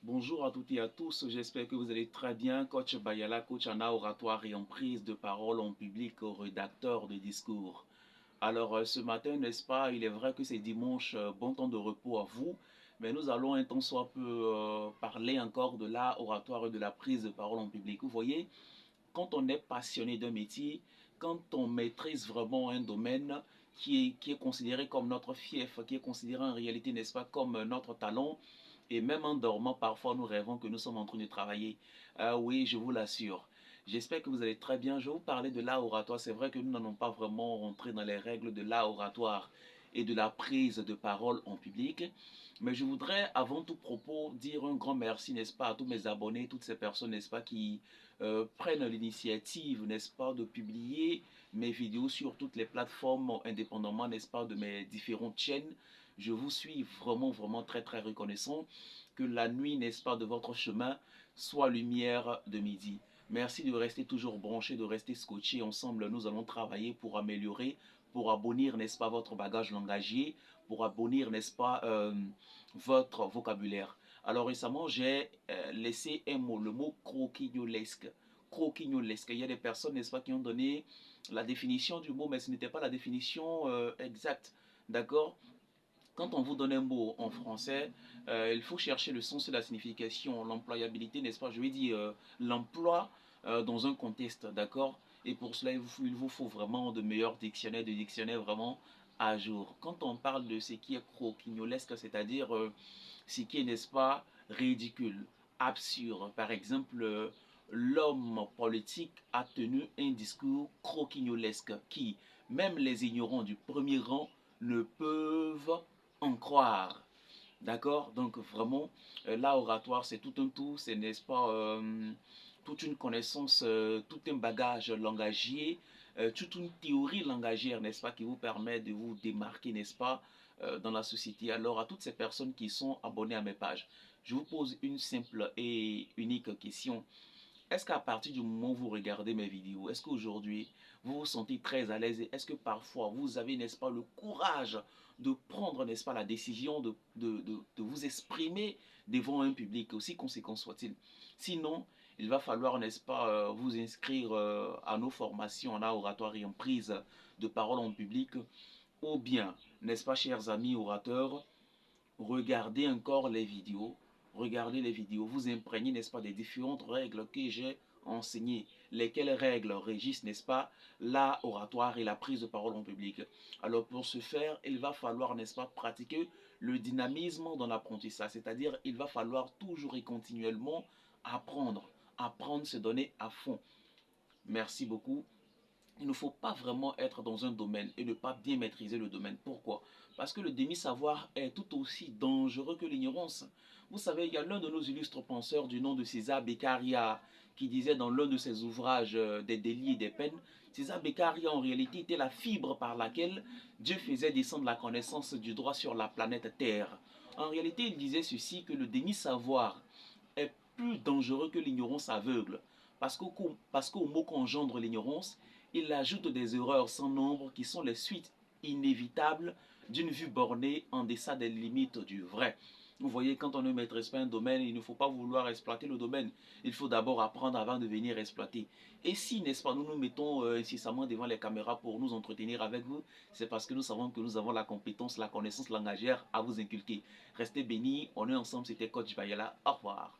Bonjour à toutes et à tous, j'espère que vous allez très bien. Coach Bayala, coach en art oratoire et en prise de parole en public, rédacteur de discours. Alors ce matin, n'est-ce pas, il est vrai que c'est dimanche, bon temps de repos à vous, mais nous allons un temps soit peu parler encore de l'art oratoire et de la prise de parole en public. Vous voyez, quand on est passionné d'un métier, quand on maîtrise vraiment un domaine qui est considéré comme notre fief, qui est considéré en réalité, n'est-ce pas, comme notre talent, et même en dormant, parfois nous rêvons que nous sommes en train de travailler. Ah oui, je vous l'assure. J'espère que vous allez très bien. Je vais vous parler de l'art oratoire. C'est vrai que nous n'allons pas vraiment rentrer dans les règles de l'art oratoire et de la prise de parole en public. Mais je voudrais, avant tout propos, dire un grand merci, n'est-ce pas, à tous mes abonnés, toutes ces personnes, n'est-ce pas, qui prennent l'initiative, n'est-ce pas, de publier mes vidéos sur toutes les plateformes indépendamment, n'est-ce pas, de mes différentes chaînes. Je vous suis vraiment, vraiment très, très reconnaissant. Que la nuit, n'est-ce pas, de votre chemin soit lumière de midi. Merci de rester toujours branché, de rester scotché. Ensemble, nous allons travailler pour améliorer, pour abonner, n'est-ce pas, votre bagage langagier, pour abonner, n'est-ce pas, votre vocabulaire. Alors récemment, j'ai laissé un mot, le mot croquignolesque. Croquignolesque. Il y a des personnes, n'est-ce pas, qui ont donné la définition du mot, mais ce n'était pas la définition exacte. D'accord? Quand on vous donne un mot en français, il faut chercher le sens et la signification, l'employabilité, n'est-ce pas? Je vais dire l'emploi dans un contexte, d'accord? Et pour cela, il vous faut vraiment de meilleurs dictionnaires, des dictionnaires vraiment à jour. Quand on parle de ce qui est croquignolesque, c'est-à-dire ce qui est, n'est-ce pas, ridicule, absurde. Par exemple, l'homme politique a tenu un discours croquignolesque qui, même les ignorants du premier rang, ne peuvent en croire. D'accord? Donc vraiment, l'art oratoire, c'est tout un tout, c'est, n'est-ce pas, toute une connaissance, tout un bagage langagier, toute une théorie langagière, n'est-ce pas, qui vous permet de vous démarquer, n'est-ce pas, dans la société. Alors, à toutes ces personnes qui sont abonnées à mes pages, je vous pose une simple et unique question. Est-ce qu'à partir du moment où vous regardez mes vidéos, est-ce qu'aujourd'hui, vous vous sentez très à l'aise et est-ce que parfois vous avez, n'est-ce pas, le courage de prendre, n'est-ce pas, la décision de vous exprimer devant un public, aussi conséquent soit-il? Sinon, il va falloir, n'est-ce pas, vous inscrire à nos formations en art oratoire et en prise de parole en public, ou bien, n'est-ce pas, chers amis orateurs, regardez encore les vidéos, regardez les vidéos, vous imprégnez, n'est-ce pas, des différentes règles que j'ai enseignées, lesquelles règles régissent, n'est-ce pas, l'art oratoire et la prise de parole en public. Alors pour ce faire, il va falloir, n'est-ce pas, pratiquer le dynamisme dans l'apprentissage, c'est-à-dire il va falloir toujours et continuellement apprendre, apprendre, se donner à fond. Merci beaucoup. Il ne faut pas vraiment être dans un domaine et ne pas bien maîtriser le domaine. Pourquoi? Parce que le demi-savoir est tout aussi dangereux que l'ignorance. Vous savez, il y a l'un de nos illustres penseurs du nom de César Beccaria qui disait dans l'un de ses ouvrages des délits et des peines, César Beccaria en réalité était la fibre par laquelle Dieu faisait descendre la connaissance du droit sur la planète Terre. En réalité, il disait ceci, que le demi-savoir est plus dangereux que l'ignorance aveugle. Parce qu'au mot qu'engendre l'ignorance, il ajoute des erreurs sans nombre qui sont les suites inévitables d'une vue bornée en deçà des limites du vrai. Vous voyez, quand on ne maîtrise pas un domaine, il ne faut pas vouloir exploiter le domaine. Il faut d'abord apprendre avant de venir exploiter. Et si, n'est-ce pas, nous nous mettons incessamment devant les caméras pour nous entretenir avec vous, c'est parce que nous savons que nous avons la compétence, la connaissance langagière à vous inculquer. Restez bénis, on est ensemble, c'était Coach Bayala. Au revoir.